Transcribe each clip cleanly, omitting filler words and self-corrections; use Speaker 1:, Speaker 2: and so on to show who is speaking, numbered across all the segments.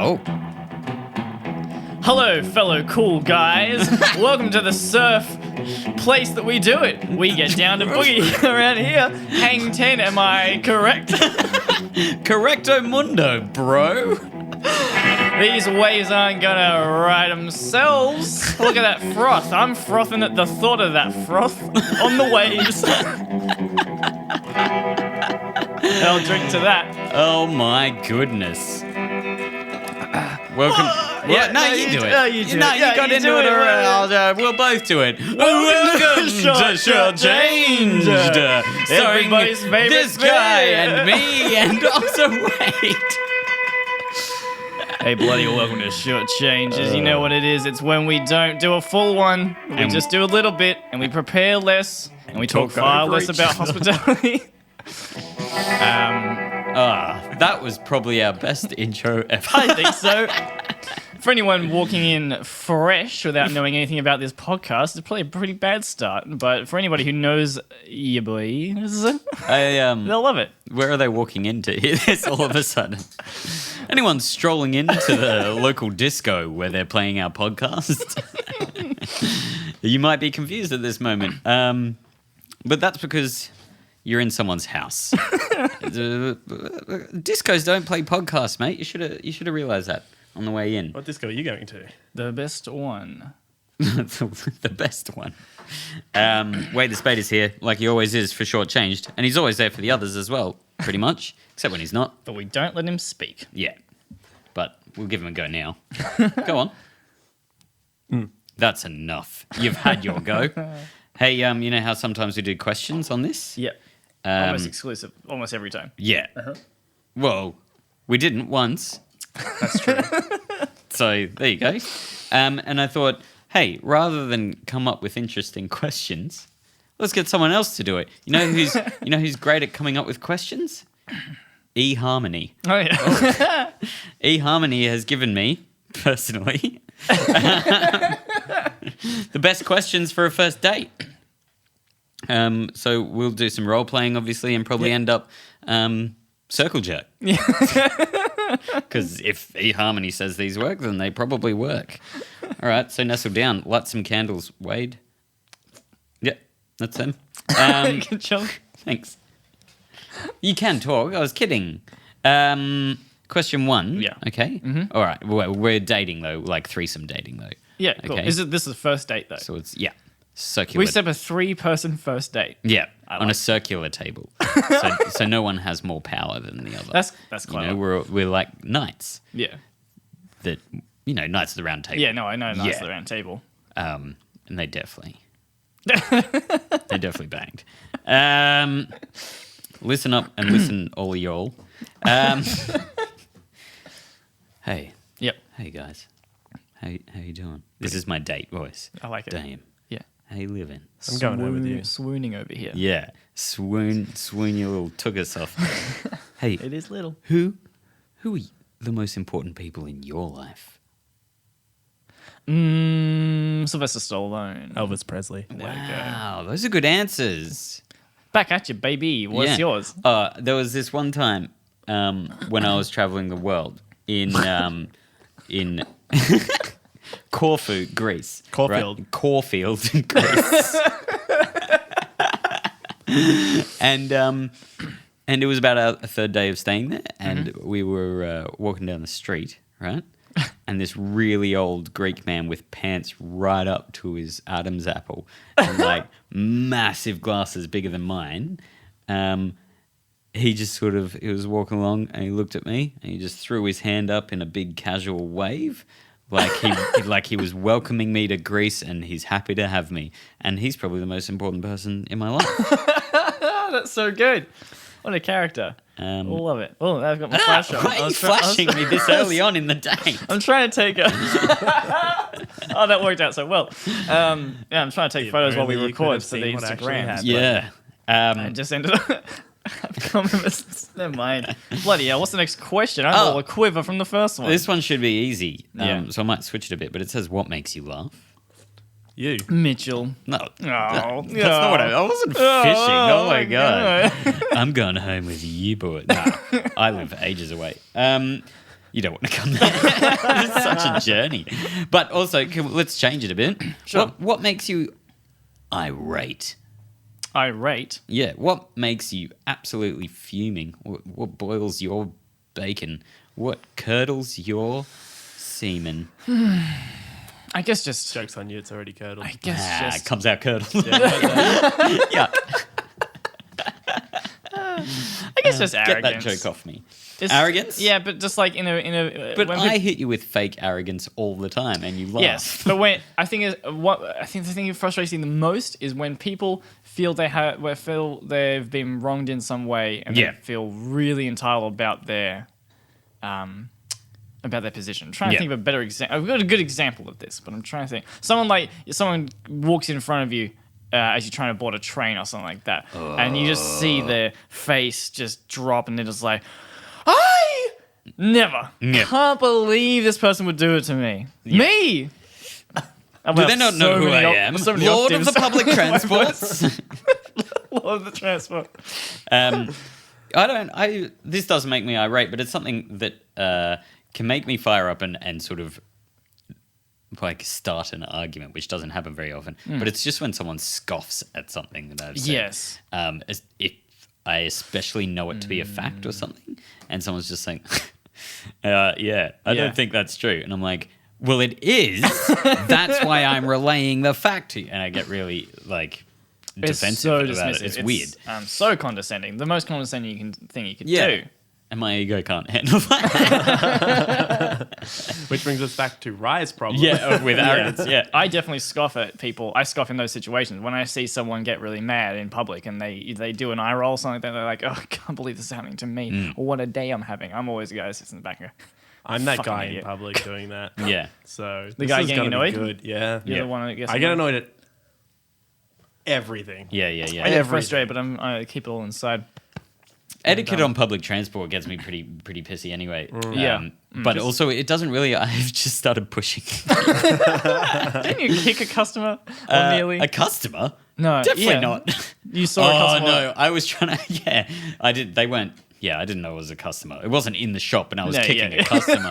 Speaker 1: Oh.
Speaker 2: Hello, fellow cool guys. Welcome to the surf place that we do it. We get down to boogie around here. Hang 10, am I correct?
Speaker 1: Correcto mundo, bro.
Speaker 2: These waves aren't gonna ride themselves. Look at that froth. I'm frothing at the thought of that froth on the waves. I'll drink to that.
Speaker 1: Oh my goodness. Welcome.
Speaker 2: Yeah,
Speaker 1: no, you do it.
Speaker 2: No, you do it.
Speaker 1: No, you
Speaker 2: Yeah,
Speaker 1: got
Speaker 2: you
Speaker 1: into
Speaker 2: do
Speaker 1: it
Speaker 2: it.
Speaker 1: already. We'll both do it. Welcome to Shortchanged. Starring
Speaker 2: Everybody's favorite
Speaker 1: this guy
Speaker 2: band.
Speaker 1: and me and also Wayde.
Speaker 2: Hey, bloody welcome to Short Changes. You know what it is. It's when we don't do a full one. We just do a little bit, and we prepare less, and we talk far
Speaker 1: over
Speaker 2: less
Speaker 1: each
Speaker 2: about hospitality.
Speaker 1: That was probably our best intro ever.
Speaker 2: I think so. For anyone walking in fresh without knowing anything about this podcast, it's probably a pretty bad start. But for anybody who knows your boys, they'll love it.
Speaker 1: Where are they walking into hear this all of a sudden? Anyone strolling into the local disco where they're playing our podcast? You might be confused at this moment. But that's because you're in someone's house. Discos don't play podcasts, mate. You should have realised that on the way in.
Speaker 3: What disco are you going to?
Speaker 2: The best one.
Speaker 1: The best one. Wayde the Spade is here, like he always is, for Shortchanged. And he's always there for the others as well, pretty much. Except when he's not.
Speaker 2: But we don't let him speak.
Speaker 1: Yeah. But we'll give him a go now. Go on. That's enough. You've had your go. Hey, you know how sometimes we do questions on this?
Speaker 2: Yep. Almost exclusive. Almost every time.
Speaker 1: Yeah. Well, we didn't once.
Speaker 2: That's true.
Speaker 1: So there you go. And I thought, hey, rather than come up with interesting questions, let's get someone else to do it. You know who's great at coming up with questions? EHarmony.
Speaker 2: Oh, yeah.
Speaker 1: EHarmony has given me, personally, the best questions for a first date. So we'll do some role playing, obviously, and probably end up circle jerk. Because if eHarmony says these work, then they probably work. All right, so nestle down. Light some candles, Wayde. Yep, that's them.
Speaker 2: Good job.
Speaker 1: Thanks. You can talk. I was kidding. Question one.
Speaker 2: Yeah.
Speaker 1: Okay. Mm-hmm. All right. We're dating, though, like threesome dating, though.
Speaker 2: Yeah, cool.
Speaker 1: Okay.
Speaker 2: This is the first date, though.
Speaker 1: So it's, circular.
Speaker 2: We set up a 3-person first date.
Speaker 1: Yeah, on a circular table. so no one has more power than the other.
Speaker 2: That's quite
Speaker 1: You know, we're like knights.
Speaker 2: Yeah.
Speaker 1: That, knights of the round table.
Speaker 2: Yeah, no, I know. Nice
Speaker 1: Yeah.
Speaker 2: the round table.
Speaker 1: And they definitely banged. Listen up and listen, all y'all. Hey.
Speaker 2: Yep.
Speaker 1: Hey, guys. How you doing? This is my date voice.
Speaker 2: I like it.
Speaker 1: Damn.
Speaker 2: Yeah.
Speaker 1: How you living?
Speaker 3: I'm going home with you.
Speaker 2: Swooning over here.
Speaker 1: Yeah. Swoon your little tugger off. Hey.
Speaker 2: It is little.
Speaker 1: Who are the most important people in your life?
Speaker 2: Sylvester Stallone.
Speaker 3: Elvis Presley.
Speaker 2: There we go.
Speaker 1: Wow, those are good answers.
Speaker 2: Back at you, baby. What's yours?
Speaker 1: There was this one time when I was traveling the world in Corfu, Greece.
Speaker 3: Caulfield.
Speaker 1: Right? Caulfield, Greece. And it was about a third day of staying there, and we were walking down the street, right? And this really old Greek man with pants right up to his Adam's apple and like massive glasses bigger than mine. He just he was walking along and he looked at me and he just threw his hand up in a big casual wave. Like he was welcoming me to Greece and he's happy to have me. And he's probably the most important person in my life.
Speaker 2: That's so good. What a character. Love it. Oh, I've got my flash on.
Speaker 1: Why are you flashing me this early on in the day?
Speaker 2: I'm trying to take a... Oh, that worked out so well. I'm trying to take photos while we
Speaker 3: only you could
Speaker 2: record
Speaker 3: have
Speaker 2: for the
Speaker 3: seen what actually
Speaker 2: Instagram.
Speaker 3: happened.
Speaker 1: Yeah.
Speaker 2: I just ended up... I can't remember. Never mind. Bloody hell, what's the next question? I'm all a quiver from the first one.
Speaker 1: This one should be easy.
Speaker 2: Yeah.
Speaker 1: So I might switch it a bit, but it says, what makes you laugh?
Speaker 3: You.
Speaker 2: Mitchell.
Speaker 1: No.
Speaker 2: Oh,
Speaker 1: That's not what I wasn't fishing. Oh my God. I'm going home with you, boy. Nah, I live ages away. You don't want to come there. It's such a journey. But also, let's change it a bit.
Speaker 2: Sure.
Speaker 1: What makes you irate?
Speaker 2: Irate?
Speaker 1: Yeah. What makes you absolutely fuming? What boils your bacon? What curdles your semen?
Speaker 2: I guess just...
Speaker 3: Joke's on you, it's already curdled.
Speaker 2: I guess
Speaker 1: It
Speaker 2: just...
Speaker 1: comes out curdled.
Speaker 3: Yeah.
Speaker 2: I guess just
Speaker 1: Get
Speaker 2: arrogance.
Speaker 1: that joke off me.
Speaker 2: It's-
Speaker 1: Arrogance?
Speaker 2: Yeah, but just like in a.
Speaker 1: But
Speaker 2: when
Speaker 1: I hit you with fake arrogance all the time, and you laugh.
Speaker 2: Yes, but when I think the thing that frustrates me the most is when people feel they've been wronged in some way, and
Speaker 1: Yeah.
Speaker 2: they feel really entitled about their position. I'm trying to think of a better example. I've got a good example of this, but I'm trying to think. Someone walks in front of you. As you're trying to board a train or something like that, and you just see their face just drop, and they're just like, I never can't believe this person would do it to me.
Speaker 1: Yeah.
Speaker 2: Me!
Speaker 1: Do they not know who I am? Lord of the public transports.
Speaker 2: Lord of the transport.
Speaker 1: This doesn't make me irate, but it's something that can make me fire up and sort of like start an argument, which doesn't happen very often. But it's just when someone scoffs at something that I've said.
Speaker 2: Yes.
Speaker 1: If I especially know it to be a fact or something, and someone's just saying, I don't think that's true. And I'm like, well, it is. That's why I'm relaying the fact to you. And I get really like defensive about it. It's weird.
Speaker 2: So condescending. The most condescending thing you could
Speaker 1: Yeah.
Speaker 2: do.
Speaker 1: And my ego can't handle that.
Speaker 3: Which brings us back to Rye's problem.
Speaker 1: With arrogance, yeah.
Speaker 2: I definitely scoff at people. I scoff in those situations. When I see someone get really mad in public and they do an eye roll or something like that, they're like, oh, I can't believe this is happening to me. Or what a day I'm having. I'm always the guy who sits in the back and go,
Speaker 3: I'm that
Speaker 2: fucking
Speaker 3: guy
Speaker 2: idiot.
Speaker 3: in public doing that.
Speaker 1: Yeah.
Speaker 3: So
Speaker 2: The
Speaker 3: this
Speaker 2: guy
Speaker 3: is
Speaker 2: getting
Speaker 3: gonna be
Speaker 2: annoyed?
Speaker 3: Good. Yeah.
Speaker 2: You're the one that gets
Speaker 3: I get annoyed at everything.
Speaker 1: Yeah.
Speaker 2: I get
Speaker 3: Everything.
Speaker 2: frustrated, but I keep it all inside.
Speaker 1: Etiquette on public transport gets me pretty pissy anyway.
Speaker 2: Yeah.
Speaker 1: But also, it doesn't really... I've just started pushing.
Speaker 2: Didn't you kick a customer? Or nearly?
Speaker 1: A customer?
Speaker 2: No.
Speaker 1: Definitely
Speaker 2: yeah.
Speaker 1: not.
Speaker 2: You saw a customer.
Speaker 1: No. I was trying to... Yeah. I did. They weren't... Yeah, I didn't know it was a customer. It wasn't in the shop and I was kicking a customer.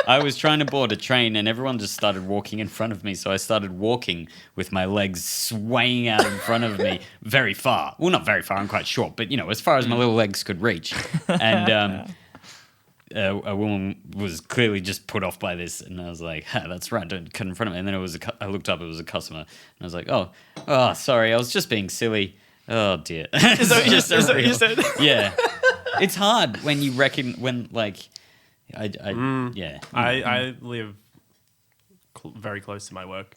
Speaker 1: I was trying to board a train and everyone just started walking in front of me. So I started walking with my legs swaying out in front of me very far. Well, not very far. I'm quite short. But, as far as my little legs could reach. And a woman was clearly just put off by this. And I was like, that's right. Don't cut in front of me. And then I looked up. It was a customer. And I was like, oh, sorry. I was just being silly. Oh, dear.
Speaker 2: Is that what you said?
Speaker 3: Yeah.
Speaker 1: It's hard when you reckon I
Speaker 3: live very close to my work.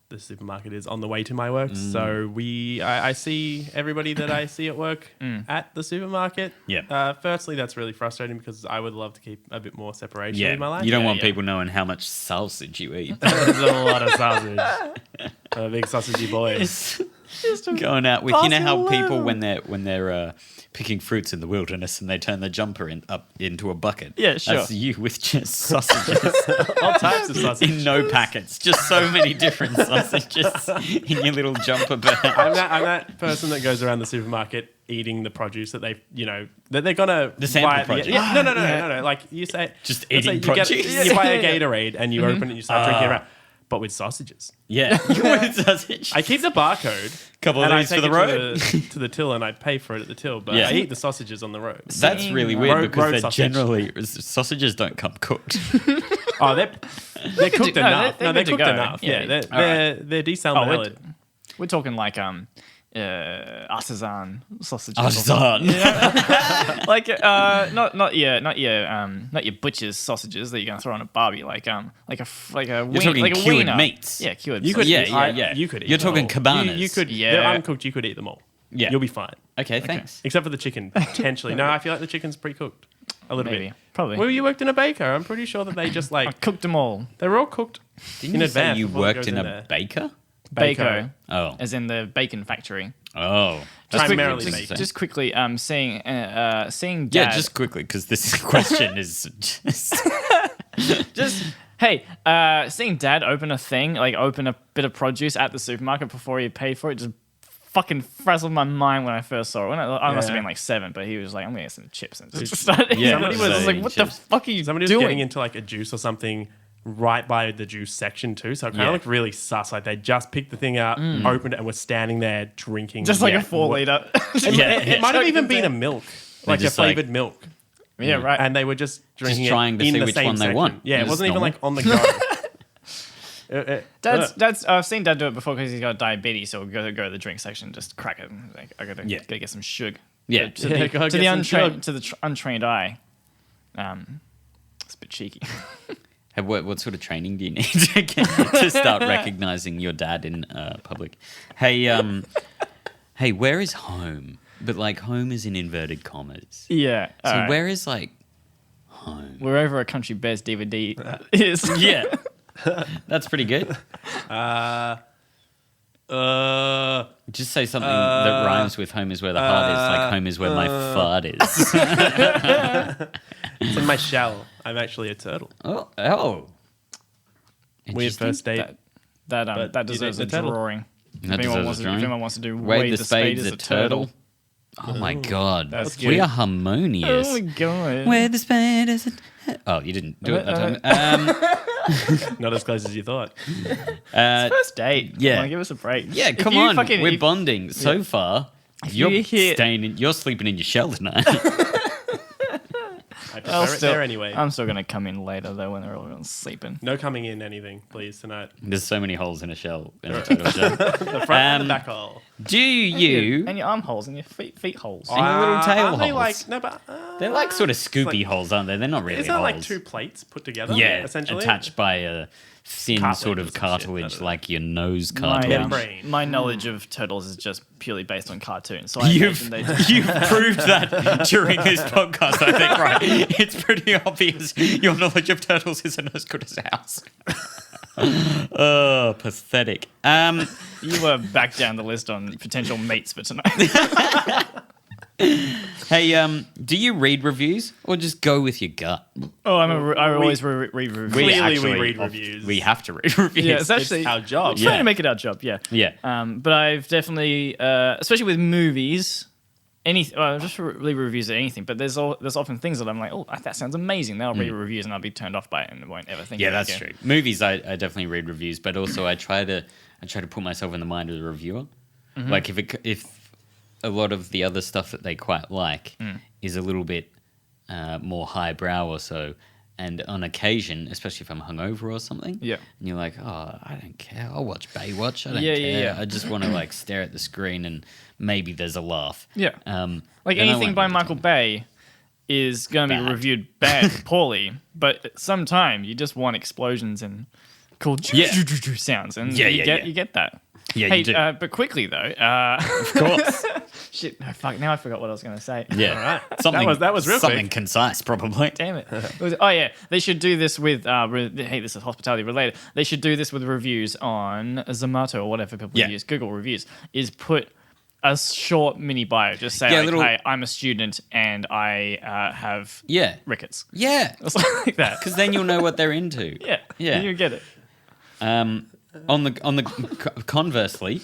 Speaker 3: The supermarket is on the way to my work, so I see everybody that I see at work at the supermarket.
Speaker 1: Yeah.
Speaker 3: Firstly, that's really frustrating because I would love to keep a bit more separation in my life.
Speaker 1: You don't want people knowing how much sausage you eat.
Speaker 3: There's a lot of sausage. A big sausagey boy.
Speaker 1: Just going out with how people when they're picking fruits in the wilderness and they turn the jumper up into a bucket.
Speaker 2: Yeah, sure.
Speaker 1: That's you with just sausages.
Speaker 3: All types of sausage.
Speaker 1: In no packets. Just so many different sausages in your little jumper bag.
Speaker 3: I'm that person that goes around the supermarket eating the produce that that they're gonna
Speaker 1: the sample
Speaker 3: buy.
Speaker 1: produce.
Speaker 3: No. Like you say,
Speaker 1: Just
Speaker 3: let's say
Speaker 1: eating produce.
Speaker 3: you buy a Gatorade and you open it and you start drinking it around, but with sausages.
Speaker 1: Yeah, with sausage.
Speaker 3: I keep the barcode.
Speaker 1: Couple of
Speaker 3: and
Speaker 1: these
Speaker 3: I
Speaker 1: for
Speaker 3: take
Speaker 1: the
Speaker 3: it
Speaker 1: road.
Speaker 3: to the till and I pay for it at the till, but
Speaker 1: Yeah.
Speaker 3: I eat the sausages on the road.
Speaker 1: That's really weird
Speaker 3: Road
Speaker 1: because they're
Speaker 3: sausage.
Speaker 1: generally sausages don't come cooked.
Speaker 3: Oh, they're cooked enough.
Speaker 2: they're
Speaker 3: They're
Speaker 2: good to
Speaker 3: cooked
Speaker 2: go.
Speaker 3: enough.
Speaker 2: Yeah.
Speaker 3: Yeah, they're
Speaker 2: Oh,
Speaker 3: desalmonella.
Speaker 2: we're talking like artisan sausages.
Speaker 1: Artisan.
Speaker 2: Like not your butcher's sausages that you're gonna throw on a barbie. Like a
Speaker 1: You're talking
Speaker 2: like a
Speaker 1: cured
Speaker 2: wiener.
Speaker 1: meats.
Speaker 2: Yeah, cured.
Speaker 3: You could,
Speaker 1: Yeah.
Speaker 3: You could eat.
Speaker 1: You're
Speaker 3: them
Speaker 1: talking
Speaker 3: all.
Speaker 1: cabanas.
Speaker 3: You could.
Speaker 2: Yeah.
Speaker 3: They're uncooked. You could eat them all.
Speaker 1: Yeah.
Speaker 3: You'll be fine.
Speaker 1: Okay, thanks.
Speaker 3: Except for the chicken, potentially. No, I feel like the chicken's pre-cooked. A little
Speaker 2: Maybe.
Speaker 3: bit.
Speaker 2: Probably.
Speaker 3: Well, you worked in a baker. I'm pretty sure that they just
Speaker 2: I
Speaker 3: like
Speaker 2: cooked them all.
Speaker 3: they were all cooked
Speaker 1: Didn't
Speaker 3: in
Speaker 1: you say
Speaker 3: advance.
Speaker 1: you
Speaker 3: before it
Speaker 1: worked
Speaker 3: goes
Speaker 1: in a
Speaker 3: there.
Speaker 1: baker?
Speaker 2: Bako,
Speaker 1: Oh.
Speaker 2: as in the bacon factory.
Speaker 1: Oh.
Speaker 3: Primarily
Speaker 1: quick-
Speaker 3: bacon.
Speaker 2: Just quickly, seeing Dad.
Speaker 1: Yeah, just quickly, because this question is just...
Speaker 2: seeing Dad open a thing, like open a bit of produce at the supermarket before he paid for it, just fucking frazzled my mind when I first saw it. I must have been like 7, but he was like, I'm going to get some chips and just started.
Speaker 1: Yeah,
Speaker 2: Somebody was like, what the fuck are you
Speaker 3: Somebody was
Speaker 2: doing?
Speaker 3: getting into like a juice or something right by the juice section too. So it kind of looked really sus. Like they just picked the thing out, opened it, and were standing there drinking.
Speaker 2: Just like a 4 liter.
Speaker 3: It might have even been a milk, like a
Speaker 1: just like-
Speaker 3: flavored milk.
Speaker 2: Yeah, right.
Speaker 3: And they were just drinking
Speaker 1: trying to
Speaker 3: it in
Speaker 1: see
Speaker 3: the
Speaker 1: which
Speaker 3: same
Speaker 1: one they
Speaker 3: section.
Speaker 1: want.
Speaker 3: Yeah, it
Speaker 1: Just
Speaker 3: wasn't even
Speaker 1: normal.
Speaker 3: like on the go.
Speaker 2: Dad's I've seen Dad do it before because he's got diabetes, so we'll go to the drink section, just crack it. Like, I gotta get some sugar.
Speaker 1: Yeah.
Speaker 2: To
Speaker 3: Yeah,
Speaker 2: the,
Speaker 3: go
Speaker 2: to
Speaker 3: get
Speaker 2: the
Speaker 3: some
Speaker 2: untrained untrained eye, it's a bit cheeky.
Speaker 1: Hey, what sort of training do you need to start recognizing your dad in public? Hey, hey, where is home? But like home is in inverted commas.
Speaker 2: Yeah.
Speaker 1: So
Speaker 2: alright.
Speaker 1: where is like home?
Speaker 2: Wherever a Country Bears DVD is.
Speaker 1: Yeah, that's pretty good. Just say something that rhymes with home is where the heart is. Like home is where my fart is.
Speaker 3: It's in my shell. I'm actually a turtle.
Speaker 1: Oh.
Speaker 3: Weird
Speaker 1: Interesting.
Speaker 3: first date.
Speaker 2: That
Speaker 3: But
Speaker 2: deserves
Speaker 3: you
Speaker 2: a
Speaker 3: did the turtle.
Speaker 2: drawing.
Speaker 1: That
Speaker 2: If
Speaker 1: deserves a drawing.
Speaker 2: anyone wants to do
Speaker 1: Wade the Spade is a turtle. Oh my god,
Speaker 2: That's
Speaker 1: we
Speaker 2: good.
Speaker 1: are harmonious.
Speaker 2: Oh my god.
Speaker 1: Wade the Spade is a... Oh, you didn't do it that time.
Speaker 3: Not as close as you thought.
Speaker 2: First date.
Speaker 1: Yeah.
Speaker 2: Come on, give us a break.
Speaker 1: Yeah,
Speaker 2: If
Speaker 1: come
Speaker 2: you
Speaker 1: on.
Speaker 2: fucking-
Speaker 1: We're
Speaker 2: if-
Speaker 1: bonding. So far,
Speaker 2: you
Speaker 1: you're
Speaker 2: hit-
Speaker 1: you're sleeping in your shell tonight.
Speaker 3: I prefer it there anyway.
Speaker 2: I'm still gonna come in later though when they're all sleeping.
Speaker 3: No coming in anything, please, tonight.
Speaker 1: There's so many holes in a shell. In a turtle shell.
Speaker 3: The front and the back hole.
Speaker 1: Do you?
Speaker 2: And your armholes and your feet holes.
Speaker 1: And your little tail
Speaker 3: Aren't they
Speaker 1: holes.
Speaker 3: like, no, but,
Speaker 1: They're like sort of scoopy
Speaker 3: like-
Speaker 1: holes, aren't they? They're not really
Speaker 3: Isn't that
Speaker 1: holes.
Speaker 3: like 2 plates put together?
Speaker 1: yeah,
Speaker 3: essentially.
Speaker 1: attached by a thin
Speaker 3: Cartilage
Speaker 1: sort
Speaker 3: or
Speaker 1: of
Speaker 3: some shit,
Speaker 1: cartilage,
Speaker 3: I don't know.
Speaker 1: like your nose
Speaker 2: My,
Speaker 1: cartilage.
Speaker 3: Membrane.
Speaker 2: my knowledge of turtles is just purely based on cartoons. So I
Speaker 1: You've
Speaker 2: imagine they just
Speaker 1: you've proved that during this podcast, I think, right? It's pretty obvious your knowledge of turtles isn't as good as ours. Oh, pathetic.
Speaker 2: you were back down the list on potential mates for tonight.
Speaker 1: Hey, do you read reviews or just go with your gut?
Speaker 2: Oh, I always read reviews.
Speaker 3: Clearly we read reviews.
Speaker 1: We have to read reviews.
Speaker 2: Yeah, it's actually
Speaker 3: our job.
Speaker 2: We're trying
Speaker 1: Yeah.
Speaker 2: to make it our job. Yeah.
Speaker 1: Yeah.
Speaker 2: But I've definitely, especially with movies, just really reviews of anything. But there's often things that I'm like, oh, that sounds amazing. Then I'll read reviews and I'll be turned off by it and won't ever think.
Speaker 1: Yeah,
Speaker 2: of it
Speaker 1: that's
Speaker 2: again.
Speaker 1: true. Movies, I definitely read reviews, but also I try to put myself in the mind of the reviewer.
Speaker 2: Mm-hmm.
Speaker 1: Like if a lot of the other stuff that they quite like is a little bit more highbrow or so, and on occasion, especially if I'm hungover or something,
Speaker 2: Yeah.
Speaker 1: and you're like, oh, I don't care, I'll watch Baywatch. I don't
Speaker 2: Yeah,
Speaker 1: care.
Speaker 2: yeah, yeah.
Speaker 1: I just want to like stare at the screen and maybe there's a laugh.
Speaker 2: Yeah. Like
Speaker 1: then I
Speaker 2: anything
Speaker 1: won't
Speaker 2: by
Speaker 1: really
Speaker 2: Michael
Speaker 1: take it.
Speaker 2: Bay is going to be
Speaker 1: Bad.
Speaker 2: reviewed poorly, but sometimes you just want explosions and cool
Speaker 1: Yeah.
Speaker 2: sounds, and
Speaker 1: Yeah,
Speaker 2: you
Speaker 1: yeah,
Speaker 2: get that.
Speaker 1: Yeah,
Speaker 2: Hey,
Speaker 1: you do.
Speaker 2: but quickly though,
Speaker 1: Of course.
Speaker 2: shit, no, fuck. Now I forgot what I was going to say.
Speaker 1: Yeah.
Speaker 3: All right.
Speaker 1: Something,
Speaker 3: That was real
Speaker 1: something
Speaker 3: quick.
Speaker 1: concise, probably.
Speaker 2: Damn it. Oh yeah, they should do this with. Hey, this is hospitality related. They should do this with reviews on Zomato or whatever people
Speaker 1: Yeah.
Speaker 2: use. Google reviews is put a short mini bio. Just say
Speaker 1: Yeah,
Speaker 2: like,
Speaker 1: little-
Speaker 2: "Hey, I'm a student and I have
Speaker 1: Yeah.
Speaker 2: rickets."
Speaker 1: Yeah.
Speaker 2: Or something like that.
Speaker 1: Because then you'll know what they're into.
Speaker 2: Yeah,
Speaker 1: Yeah.
Speaker 2: you get it.
Speaker 1: Conversely,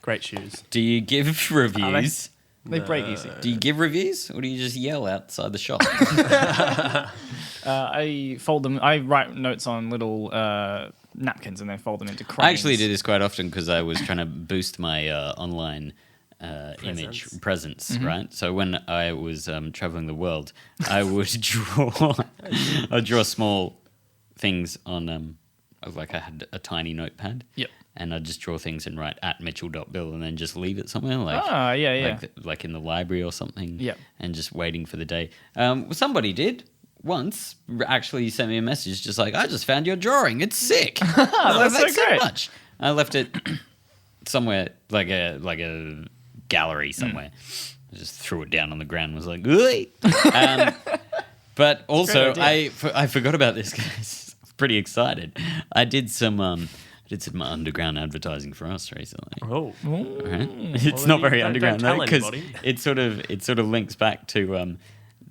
Speaker 3: Great shoes.
Speaker 1: do you give reviews?
Speaker 2: They break easy.
Speaker 1: Do you give reviews or do you just yell outside the shop?
Speaker 2: I fold them. I write notes on little napkins and then fold them into cranes.
Speaker 1: I actually do this quite often because I was trying to boost my online image presence, right? So when I was traveling the world, I would draw small things on like I had a tiny notepad.
Speaker 2: Yep.
Speaker 1: And I'd just draw things and write at Mitchell.Bill and then just leave it somewhere like
Speaker 2: yeah.
Speaker 1: like in the library or something.
Speaker 2: Yep.
Speaker 1: And just waiting for the day. Somebody did once actually sent me a message just like, I just found your drawing. It's sick. I was like,
Speaker 2: That's so
Speaker 1: thanks so
Speaker 2: great.
Speaker 1: much. I left it somewhere like a gallery somewhere. I just threw it down on the ground and was like, "Oi." But also
Speaker 2: Great
Speaker 1: I forgot about this, guys. I was pretty excited. I did some underground advertising for us recently.
Speaker 3: Oh.
Speaker 1: Right? It's
Speaker 3: Well,
Speaker 1: not
Speaker 3: then
Speaker 1: very
Speaker 3: don't
Speaker 1: underground
Speaker 3: tell
Speaker 1: though, because
Speaker 3: anybody.
Speaker 1: it sort of links back to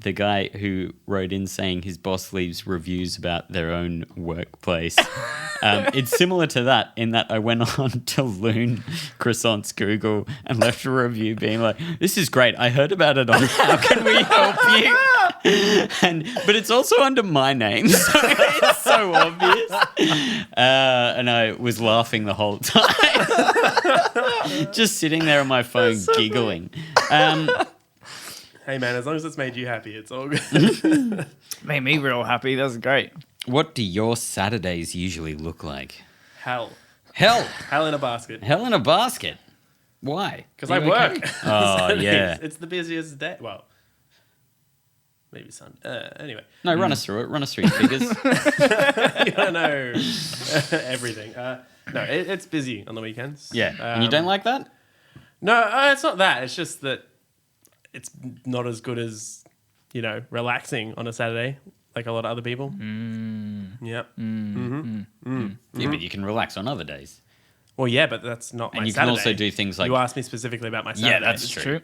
Speaker 1: the guy who wrote in saying his boss leaves reviews about their own workplace. It's similar to that in that I went on to Loon Croissant's Google and left a review being like, "This is great. I heard about it on How Can We Help You?" But it's also under my name, so it's so obvious. And I was laughing the whole time, just sitting there on my phone giggling.
Speaker 3: Hey man, as long as it's made you happy, it's all good.
Speaker 2: Made me real happy. That's great.
Speaker 1: What do your Saturdays usually look like?
Speaker 3: Hell in a basket.
Speaker 1: Hell in a basket. Why?
Speaker 3: Because I work.
Speaker 1: Okay? Oh, yeah.
Speaker 3: It's the busiest day. Well, maybe Sunday. Anyway.
Speaker 1: No, run us through it. Run us through your figures.
Speaker 3: You don't know everything. No, it's busy on the weekends.
Speaker 1: Yeah. And you don't like that?
Speaker 3: No, it's not that. It's just that it's not as good as, relaxing on a Saturday like a lot of other people. Yep.
Speaker 1: Yeah, but you can relax on other days.
Speaker 3: Well, yeah, but that's not my
Speaker 1: And you
Speaker 3: Saturday.
Speaker 1: can also do things like...
Speaker 3: You asked me specifically about my Saturday.
Speaker 1: Yeah, that's true.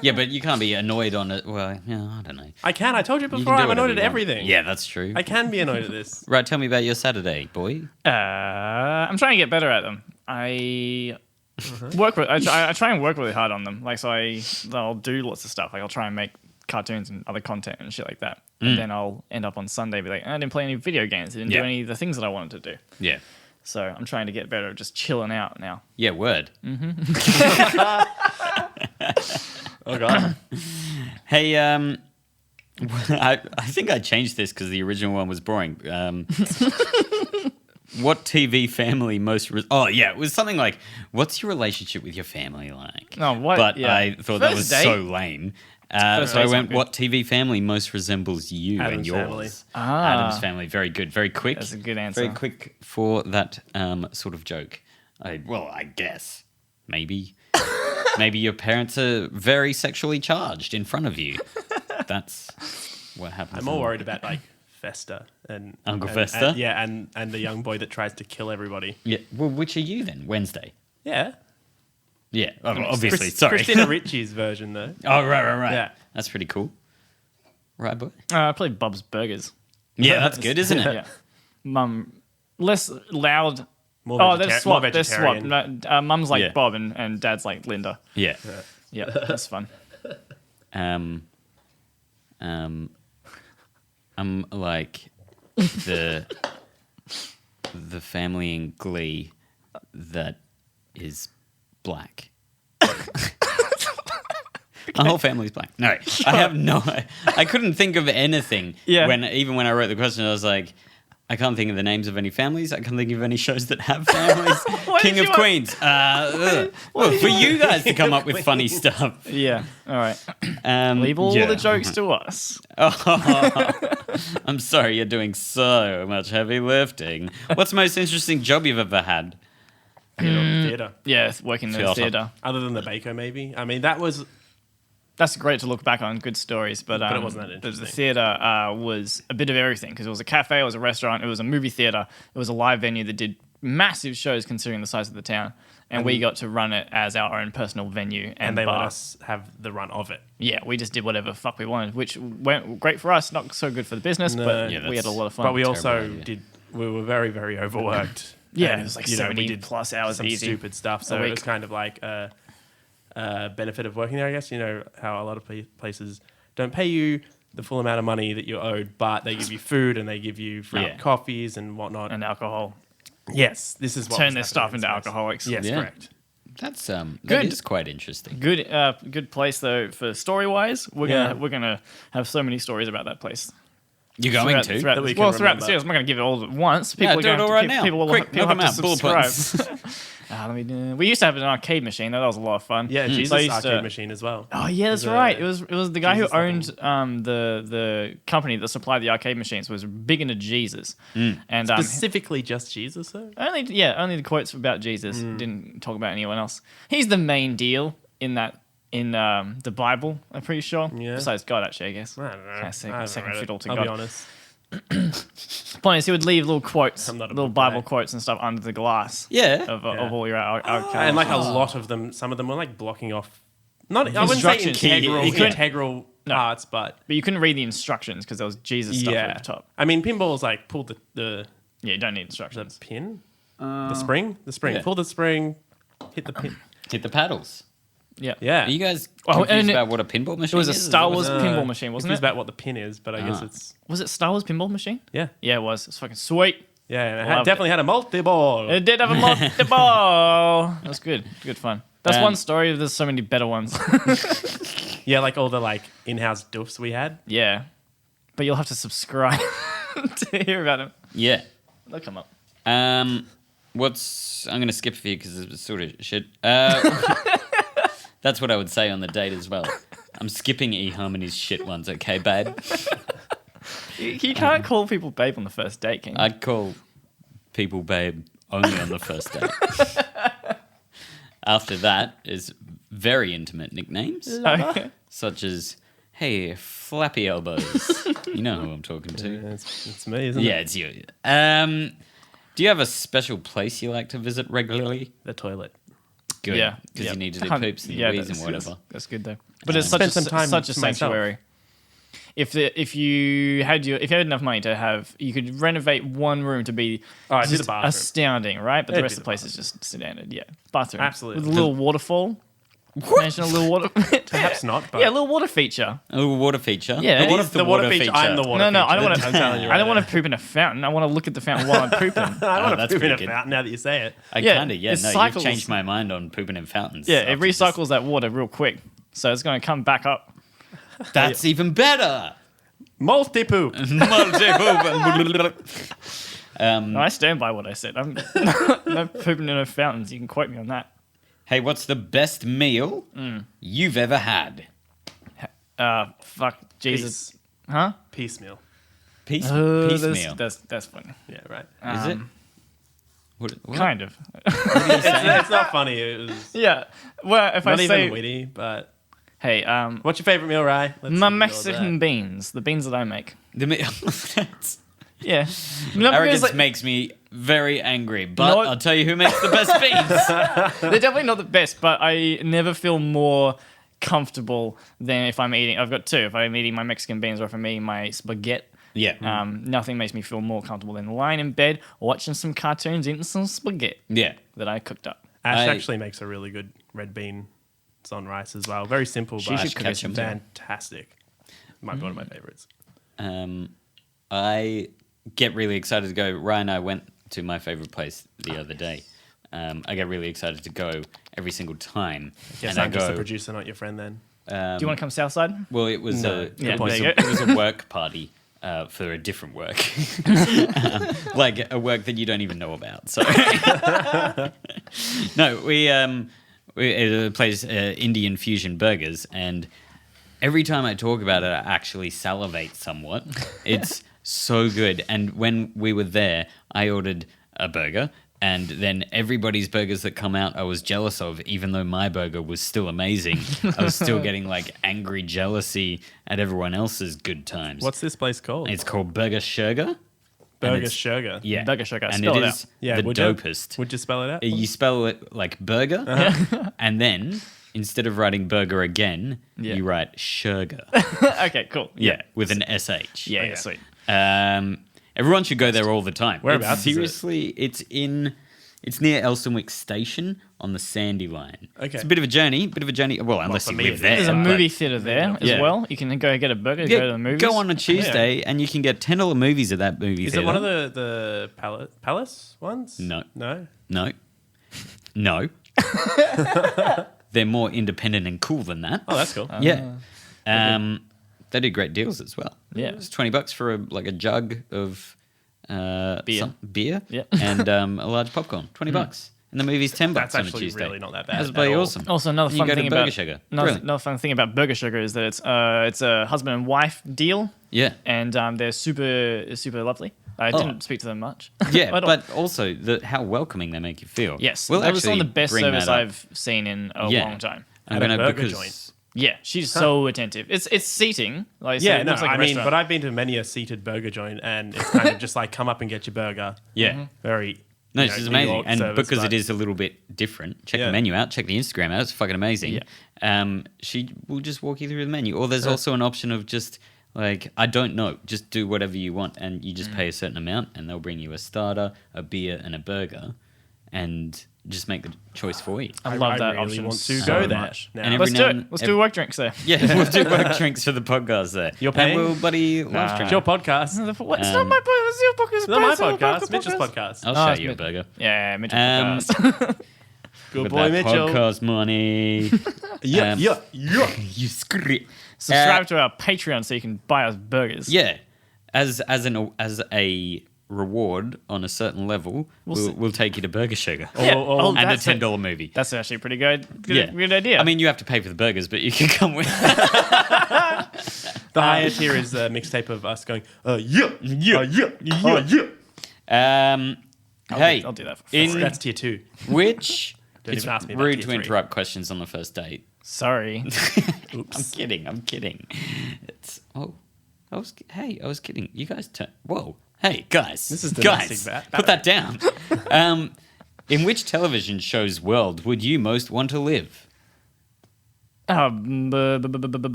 Speaker 1: Yeah, but you can't be annoyed on it. Well, yeah, I don't know.
Speaker 3: I can. I told you
Speaker 1: You
Speaker 3: before,
Speaker 1: can do
Speaker 3: I'm
Speaker 1: whatever
Speaker 3: annoyed
Speaker 1: you
Speaker 3: at
Speaker 1: want.
Speaker 3: everything.
Speaker 1: Yeah, that's true.
Speaker 3: I can be annoyed at this.
Speaker 1: Right, tell me about your Saturday, boy.
Speaker 2: I'm trying to get better at them. I try and work really hard on them. Like, so I'll do lots of stuff. Like, I'll try and make cartoons and other content and shit like that. And then I'll end up on Sunday be like, I didn't play any video games. I didn't do any of the things that I wanted to do.
Speaker 1: Yeah.
Speaker 2: So I'm trying to get better at just chilling out now.
Speaker 1: Yeah, word.
Speaker 3: Oh, God.
Speaker 1: Hey, I think I changed this because the original one was boring. What TV family most... it was something like, what's your relationship with your family like?
Speaker 2: Oh, what?
Speaker 1: But
Speaker 2: Yeah.
Speaker 1: I thought that was
Speaker 2: First
Speaker 1: so
Speaker 2: date?
Speaker 1: lame. So
Speaker 2: First
Speaker 1: I
Speaker 2: date's
Speaker 1: went,
Speaker 2: not good.
Speaker 1: what TV family most resembles you
Speaker 3: Adam's
Speaker 1: and yours?
Speaker 3: family.
Speaker 1: Adam's family. Very good. Very quick.
Speaker 2: That's a good answer.
Speaker 1: Very quick for that sort of joke. I guess. Maybe. Maybe your parents are very sexually charged in front of you. That's what happens.
Speaker 3: I'm more worried about, Fester. And
Speaker 1: Uncle
Speaker 3: and-
Speaker 1: Fester?
Speaker 3: and the young boy that tries to kill everybody.
Speaker 1: Yeah. Well, which are you then? Wednesday?
Speaker 3: Yeah.
Speaker 1: Yeah. Obviously. Sorry.
Speaker 3: Christina Ricci's version, though.
Speaker 1: Oh, right.
Speaker 3: Yeah.
Speaker 1: That's pretty cool. Right, boy?
Speaker 2: I played Bob's Burgers.
Speaker 1: Yeah, that's good, isn't it?
Speaker 2: Yeah. Mum, less loud.
Speaker 3: More
Speaker 2: They're swapped. They're
Speaker 3: vegetarian.
Speaker 2: swapped. No, Mum's like
Speaker 1: Yeah.
Speaker 2: Bob and Dad's like Linda.
Speaker 1: Yeah.
Speaker 2: Yeah, that's fun.
Speaker 1: I'm like the family in Glee that is black. My whole family's black. No, I have no. I couldn't think of anything.
Speaker 2: Yeah.
Speaker 1: Even when I wrote the question, I was like, I can't think of the names of any families. I can't think of any shows that have families. King of Queens. Well, for you guys to come up with funny stuff.
Speaker 2: Yeah. All right.
Speaker 1: Um,
Speaker 2: Leave all
Speaker 1: yeah.
Speaker 2: the jokes to us.
Speaker 1: Oh, I'm sorry, you're doing so much heavy lifting. What's the most interesting job you've ever had?
Speaker 3: Theatre.
Speaker 2: Yeah, working in the
Speaker 1: Theatre.
Speaker 2: theatre.
Speaker 3: Other than the baker, maybe. I mean, that was...
Speaker 2: That's great to look back on. Good stories, but
Speaker 3: it wasn't that
Speaker 2: the
Speaker 3: interesting.
Speaker 2: theatre was a bit of everything because it was a cafe, it was a restaurant, it was a movie theatre, it was a live venue that did massive shows considering the size of the town, and we got to run it as our own personal venue
Speaker 3: And they
Speaker 2: bar.
Speaker 3: let us have the run of it.
Speaker 2: Yeah, we just did whatever the fuck we wanted, which went great for us, not so good for the business,
Speaker 3: No.
Speaker 2: but
Speaker 1: Yeah,
Speaker 2: we had a lot of fun.
Speaker 3: But we
Speaker 1: Terrible
Speaker 3: also
Speaker 1: idea.
Speaker 3: we were very, very overworked.
Speaker 2: Yeah,
Speaker 3: And,
Speaker 2: it was like
Speaker 3: we
Speaker 2: 70
Speaker 3: did
Speaker 2: plus hours
Speaker 3: some
Speaker 2: easy
Speaker 3: stupid stuff. So
Speaker 2: a
Speaker 3: it was
Speaker 2: week.
Speaker 3: kind of like a benefit of working there, I guess. You know how a lot of places don't pay you the full amount of money that you're owed, but they give you food and they give you free
Speaker 1: Yeah.
Speaker 3: coffees and whatnot.
Speaker 2: and alcohol.
Speaker 3: Yes, this is what
Speaker 2: Turn
Speaker 3: was
Speaker 2: their stuff
Speaker 3: happening
Speaker 2: into
Speaker 3: in this place.
Speaker 2: alcoholics.
Speaker 3: Yes,
Speaker 1: Yeah.
Speaker 3: correct.
Speaker 1: That's
Speaker 2: Good.
Speaker 1: that is quite interesting.
Speaker 2: Good place though for story wise. We're gonna have so many stories about that place.
Speaker 1: You're going to?
Speaker 2: Throughout,
Speaker 3: That we
Speaker 2: throughout
Speaker 3: can
Speaker 2: the
Speaker 3: remember.
Speaker 2: series. I'm not going to give it all at once.
Speaker 1: Yeah,
Speaker 2: People
Speaker 1: do
Speaker 2: are
Speaker 1: it
Speaker 2: going
Speaker 1: all
Speaker 2: to,
Speaker 1: right now.
Speaker 2: People will,
Speaker 1: Quick,
Speaker 2: people
Speaker 1: knock 'em
Speaker 2: have to
Speaker 1: out. Bullet
Speaker 2: subscribe.
Speaker 1: points.
Speaker 2: We used to have an arcade machine. That was a lot of fun.
Speaker 3: Yeah,
Speaker 2: So I
Speaker 3: Jesus
Speaker 2: used
Speaker 3: arcade
Speaker 2: to-
Speaker 3: machine as well.
Speaker 2: Oh yeah, that's
Speaker 3: There's a
Speaker 2: right. It was the guy who
Speaker 3: Jesus
Speaker 2: owned the company that supplied the arcade machines was big into Jesus, and
Speaker 3: Specifically just Jesus, though?
Speaker 2: only the quotes about Jesus. Didn't talk about anyone else. He's the main deal in the Bible. I'm pretty sure.
Speaker 3: Yeah.
Speaker 2: Besides God, actually, I guess.
Speaker 3: I don't know.
Speaker 2: Kinda
Speaker 3: I haven't
Speaker 2: second
Speaker 3: read it.
Speaker 2: fiddle to
Speaker 3: I'll
Speaker 2: God.
Speaker 3: be honest.
Speaker 2: Point is, he would leave little quotes,
Speaker 3: I'm not a
Speaker 2: little
Speaker 3: book
Speaker 2: Bible
Speaker 3: guy.
Speaker 2: quotes and stuff under the glass
Speaker 1: Yeah.
Speaker 2: of
Speaker 3: Yeah.
Speaker 2: all your arcade.
Speaker 3: And like a lot of them, some of them were like blocking off. Not I wouldn't say
Speaker 2: Instructions.
Speaker 3: integral,
Speaker 2: You couldn't-
Speaker 3: integral parts, but
Speaker 2: you couldn't read the instructions because there was Jesus stuff at the top.
Speaker 3: I mean, pinball's like pull the
Speaker 2: Yeah, you don't need instructions.
Speaker 3: pin, the spring,
Speaker 1: Yeah.
Speaker 3: pull the spring, hit the pin.
Speaker 1: Hit the paddles.
Speaker 2: Yeah.
Speaker 3: Yeah,
Speaker 1: Are you guys
Speaker 2: Oh,
Speaker 1: confused
Speaker 2: and
Speaker 1: about what a pinball machine
Speaker 2: It was a
Speaker 1: is?
Speaker 2: Star
Speaker 1: Is
Speaker 2: Wars
Speaker 1: that
Speaker 2: pinball machine, wasn't
Speaker 3: confused
Speaker 2: it?
Speaker 3: about what the pin is, but I guess it's
Speaker 2: Was it Star Wars pinball machine?
Speaker 3: yeah.
Speaker 2: Yeah, it was. It's fucking sweet.
Speaker 3: Yeah, and it
Speaker 2: Loved
Speaker 3: definitely had a multi-ball.
Speaker 2: It did have a multiple. That was good. Good fun. That's
Speaker 1: Um,
Speaker 2: one story. There's so many better ones.
Speaker 3: Yeah, like all the like in-house doofs we had.
Speaker 2: Yeah. But you'll have to subscribe to hear about them.
Speaker 1: Yeah.
Speaker 2: They'll come up.
Speaker 1: I'm going to skip a few because it's sort of shit. That's what I would say on the date as well. I'm skipping eHarmony's shit ones, okay, babe?
Speaker 2: You can't call people babe on the first date, can you?
Speaker 1: I'd call people babe only on the first date. After that is very intimate nicknames,
Speaker 2: Okay.
Speaker 1: such as, hey, flappy elbows. You know who I'm talking to.
Speaker 3: Yeah, it's me, isn't
Speaker 1: Yeah,
Speaker 3: it?
Speaker 1: it's you. Do you have a special place you like to visit regularly?
Speaker 3: The toilet.
Speaker 1: Good.
Speaker 2: Yeah.
Speaker 1: Because
Speaker 2: yeah.
Speaker 1: you need to do poops and wees and whatever.
Speaker 2: That's good though. But it's such
Speaker 3: Spend some time
Speaker 2: such a
Speaker 3: to myself.
Speaker 2: sanctuary. If you had enough money to have, you could renovate one room to be
Speaker 3: I did
Speaker 2: just
Speaker 3: the bathroom.
Speaker 2: astounding, right? But the
Speaker 3: It'd
Speaker 2: rest
Speaker 3: be
Speaker 2: of the
Speaker 3: the
Speaker 2: place is just standard. Yeah, bathroom.
Speaker 3: Absolutely.
Speaker 2: With a little waterfall. Imagine a little water.
Speaker 3: Perhaps not, but
Speaker 2: Yeah, a little water feature.
Speaker 1: A little water feature.
Speaker 2: Yeah.
Speaker 1: What
Speaker 2: It
Speaker 1: if
Speaker 3: the water feature. I'm the water
Speaker 2: No,
Speaker 3: feature.
Speaker 2: I don't want to.
Speaker 3: I'm telling you
Speaker 2: I don't
Speaker 3: right
Speaker 2: want to poop in a fountain. I want to look at the fountain while I'm pooping.
Speaker 3: I don't
Speaker 1: Oh,
Speaker 3: want to
Speaker 1: that's
Speaker 3: poop in
Speaker 1: pretty
Speaker 3: a
Speaker 1: good.
Speaker 3: fountain now that you say it.
Speaker 1: I
Speaker 2: Yeah,
Speaker 1: kind of, yeah.
Speaker 2: it
Speaker 1: No,
Speaker 2: cycles.
Speaker 1: you've changed my mind on pooping in fountains.
Speaker 2: Yeah, it
Speaker 1: after this.
Speaker 2: recycles that water real quick, so it's going to come back up.
Speaker 1: That's even better.
Speaker 3: Multi-poop.
Speaker 1: Multi-poop.
Speaker 2: No, I stand by what I said. I'm no pooping in no fountains. You can quote me on that.
Speaker 1: Hey, what's the best meal you've ever had?
Speaker 2: Fuck Jesus,
Speaker 3: Peace.
Speaker 2: huh?
Speaker 3: Piecemeal.
Speaker 1: Piecemeal.
Speaker 2: That's funny.
Speaker 3: Yeah, right.
Speaker 1: Is it? What?
Speaker 2: Kind of.
Speaker 3: It's not funny. It was
Speaker 2: Yeah. Well, if
Speaker 3: not
Speaker 2: I
Speaker 3: even
Speaker 2: say,
Speaker 3: witty, but
Speaker 2: hey,
Speaker 3: what's your favorite meal, Rye? Let's
Speaker 2: my
Speaker 3: see
Speaker 2: Mexican
Speaker 3: all
Speaker 2: beans, the beans that I make.
Speaker 1: The meal. That's-
Speaker 2: Yeah. Not
Speaker 1: Arrogance
Speaker 2: because, like,
Speaker 1: makes me very angry, but
Speaker 2: Not-
Speaker 1: I'll tell you who makes the best beans.
Speaker 2: they're definitely not the best, but I never feel more comfortable than if I'm eating. I've got two. If I'm eating my Mexican beans or if I'm eating my spaghetti.
Speaker 1: Yeah.
Speaker 2: Nothing makes me feel more comfortable than lying in bed, watching some cartoons, eating some spaghetti
Speaker 1: Yeah.
Speaker 2: that I cooked up.
Speaker 3: Ash
Speaker 1: I-
Speaker 3: actually makes a really good red bean on rice as well. Very simple,
Speaker 2: She
Speaker 3: but
Speaker 2: should cook
Speaker 1: catch 'em.
Speaker 3: fantastic. Might be one of my favorites.
Speaker 1: I get really excited to go. Ryan and I went to my favorite place the other day. I get really excited to go every single time.
Speaker 3: Guess
Speaker 1: and I
Speaker 3: I'm just the
Speaker 1: go,
Speaker 3: producer, not your friend then.
Speaker 2: Do you want to come Southside?
Speaker 1: well, it was,
Speaker 3: No.
Speaker 2: Yeah,
Speaker 1: it, was
Speaker 2: there you
Speaker 1: a,
Speaker 2: go.
Speaker 1: it was a work party for a different work. Like a work that you don't even know about. So no, we it plays Indian fusion burgers, and every time I talk about it, I actually salivate somewhat. It's so good. And when we were there, I ordered a burger, and then everybody's burgers that come out I was jealous of, even though my burger was still amazing. I was still getting like angry jealousy at everyone else's good times.
Speaker 3: What's this place called?
Speaker 1: It's called Burger Sugar.
Speaker 3: Burger
Speaker 1: it's-
Speaker 3: Sugar.
Speaker 1: Yeah.
Speaker 2: Burger Sugar.
Speaker 1: And
Speaker 2: Spell
Speaker 1: it
Speaker 2: it
Speaker 1: is
Speaker 2: out.
Speaker 3: Yeah,
Speaker 1: the
Speaker 3: would you?
Speaker 1: dopest.
Speaker 3: Would you spell it out?
Speaker 1: You spell it like burger, and then instead of writing burger again,
Speaker 2: Yeah.
Speaker 1: you write sugar.
Speaker 2: Okay, cool.
Speaker 1: Yeah, with an SH.
Speaker 2: Yeah,
Speaker 3: Okay.
Speaker 2: sweet.
Speaker 1: Everyone should go there all the time.
Speaker 3: Whereabouts is it?
Speaker 1: Seriously, it's near Elstonwick Station on the Sandy Line.
Speaker 3: Okay.
Speaker 1: It's a bit of a journey. Well, unless
Speaker 3: for
Speaker 1: you
Speaker 3: me,
Speaker 1: live there.
Speaker 2: There's a
Speaker 1: but-
Speaker 2: movie theater there as
Speaker 1: Yeah.
Speaker 2: well. You can go get a burger,
Speaker 1: Yeah,
Speaker 2: go to the movies.
Speaker 1: go on a Tuesday and you can get $10 movies at that movie
Speaker 3: Is
Speaker 1: theater.
Speaker 3: it one of the Palace ones?
Speaker 1: No.
Speaker 3: No?
Speaker 1: No. They're more independent and cool than that.
Speaker 3: Oh, that's cool.
Speaker 1: Yeah. They do great deals as well.
Speaker 2: Yeah.
Speaker 1: It's $20 for a jug of beer
Speaker 2: Yeah.
Speaker 1: and a large popcorn. $20. And the movie's $10
Speaker 3: That's
Speaker 1: on a
Speaker 3: actually
Speaker 1: Tuesday.
Speaker 3: really not that bad
Speaker 1: That's
Speaker 3: at
Speaker 1: bloody
Speaker 3: all.
Speaker 1: awesome.
Speaker 2: Also, another
Speaker 1: And
Speaker 2: fun
Speaker 1: you go
Speaker 2: thing
Speaker 1: to Burger
Speaker 2: about
Speaker 1: Sugar.
Speaker 2: another,
Speaker 1: Brilliant.
Speaker 2: another fun thing about Burger Sugar is that it's a husband and wife deal,
Speaker 1: Yeah.
Speaker 2: and they're super lovely. I didn't speak to them much.
Speaker 1: Yeah,
Speaker 2: At all.
Speaker 1: but also how welcoming they make you feel.
Speaker 2: yes,
Speaker 1: We'll
Speaker 2: that was some of the
Speaker 1: actually
Speaker 2: best
Speaker 1: bring
Speaker 2: service
Speaker 1: that up.
Speaker 2: I've seen in a
Speaker 1: Yeah.
Speaker 2: long time.
Speaker 1: I'm
Speaker 3: At a
Speaker 1: gonna
Speaker 3: burger
Speaker 1: because
Speaker 3: joint.
Speaker 2: Yeah, she's so attentive. It's seating. Like, so
Speaker 3: Yeah,
Speaker 2: it
Speaker 3: no,
Speaker 2: looks like a
Speaker 3: I mean,
Speaker 2: restaurant.
Speaker 3: but I've been to many a seated burger joint, and it's kind of just like come up and get your burger.
Speaker 1: yeah.
Speaker 3: Very
Speaker 1: No,
Speaker 3: you know,
Speaker 1: she's
Speaker 3: New
Speaker 1: amazing.
Speaker 3: York
Speaker 1: And
Speaker 3: service,
Speaker 1: because it
Speaker 3: but-
Speaker 1: is a little bit different, check
Speaker 3: Yeah.
Speaker 1: the menu out, check the Instagram out. It's fucking amazing.
Speaker 2: Yeah.
Speaker 1: She will just walk you through the menu. Or there's also an option of just, like, I don't know, just do whatever you want and you just pay a certain amount and they'll bring you a starter, a beer, and a burger and just make the choice for you.
Speaker 2: I love that
Speaker 3: really
Speaker 2: option
Speaker 3: want to
Speaker 2: so
Speaker 3: go there
Speaker 2: much.
Speaker 3: now.
Speaker 1: And
Speaker 2: Let's
Speaker 1: every
Speaker 2: do
Speaker 1: now
Speaker 2: it.
Speaker 1: and-
Speaker 2: Let's do work drinks there.
Speaker 1: Yeah, we'll do work drinks for the podcast there.
Speaker 3: You're paying?
Speaker 1: And we'll bloody live
Speaker 2: Nah.
Speaker 1: stream.
Speaker 3: It's your podcast.
Speaker 2: What? It's not my podcast. It's your podcast.
Speaker 3: It's not my
Speaker 2: It's your
Speaker 3: podcast. Mitch's podcast.
Speaker 1: I'll
Speaker 2: Oh,
Speaker 1: show
Speaker 2: it's
Speaker 1: you a
Speaker 2: Mitch.
Speaker 1: burger.
Speaker 2: Yeah, Mitchell
Speaker 1: Um,
Speaker 2: podcast.
Speaker 3: Good
Speaker 1: With
Speaker 3: boy,
Speaker 1: that
Speaker 3: Mitchell.
Speaker 1: podcast money.
Speaker 3: Yeah,
Speaker 1: Um,
Speaker 3: yeah, yeah.
Speaker 1: You script.
Speaker 2: Subscribe to our Patreon so you can buy us burgers.
Speaker 1: Yeah, as a reward on a certain level, we'll take you to Burger Sugar
Speaker 2: Yeah.
Speaker 3: Oh,
Speaker 1: and a
Speaker 2: that's
Speaker 1: $10 movie.
Speaker 2: That's actually pretty good.
Speaker 1: Yeah.
Speaker 2: Good idea.
Speaker 1: I mean, you have to pay for the burgers, but you can come with.
Speaker 3: The higher tier is a mixtape of us going, yeah, yeah.
Speaker 1: Hey,
Speaker 2: I'll do that for
Speaker 1: in
Speaker 3: That's tier 2.
Speaker 1: which
Speaker 3: Don't
Speaker 1: it's
Speaker 3: even ask me about
Speaker 1: rude
Speaker 3: tier
Speaker 1: to
Speaker 3: 3.
Speaker 1: interrupt questions on the first date.
Speaker 2: Sorry.
Speaker 1: I'm kidding. It's I was kidding. You guys whoa. Hey, guys.
Speaker 3: This is
Speaker 1: guys.
Speaker 3: domestic
Speaker 1: Put that down. In which television show's world would you most want to live?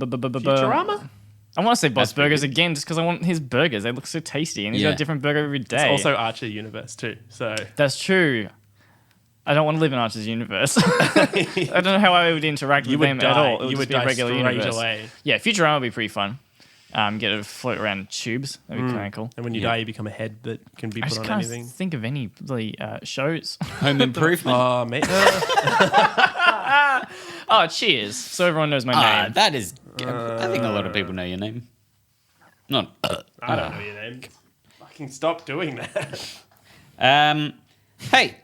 Speaker 3: Futurama?
Speaker 2: I want to say Boss
Speaker 1: That's pretty
Speaker 2: Burgers
Speaker 1: good.
Speaker 2: again just because I want his burgers. They look so tasty and he's
Speaker 1: Yeah.
Speaker 2: got a different burger every day.
Speaker 3: It's also Archer Universe too. So
Speaker 2: That's true. I don't want to live in Archer's universe. I don't know how I would interact
Speaker 3: you
Speaker 2: with
Speaker 3: would
Speaker 2: them at
Speaker 3: die.
Speaker 2: all. It would
Speaker 3: You
Speaker 2: just
Speaker 3: would
Speaker 2: be a
Speaker 3: die
Speaker 2: regular
Speaker 3: straight
Speaker 2: universe.
Speaker 3: away.
Speaker 2: Yeah, Futurama would be pretty fun. Get to float around tubes. That'd be kind of cool.
Speaker 3: And when you
Speaker 1: Yeah.
Speaker 3: die, you become a head that can be
Speaker 2: I
Speaker 3: put
Speaker 2: just
Speaker 3: on
Speaker 2: can't
Speaker 3: anything.
Speaker 2: think of any really shows.
Speaker 1: Home Improvement.
Speaker 3: Oh, mate.
Speaker 2: Oh, Cheers! So everyone knows my name.
Speaker 1: That is. I think a lot of people know your name. Not.
Speaker 3: I don't know your name. Fucking stop doing that.
Speaker 1: Hey.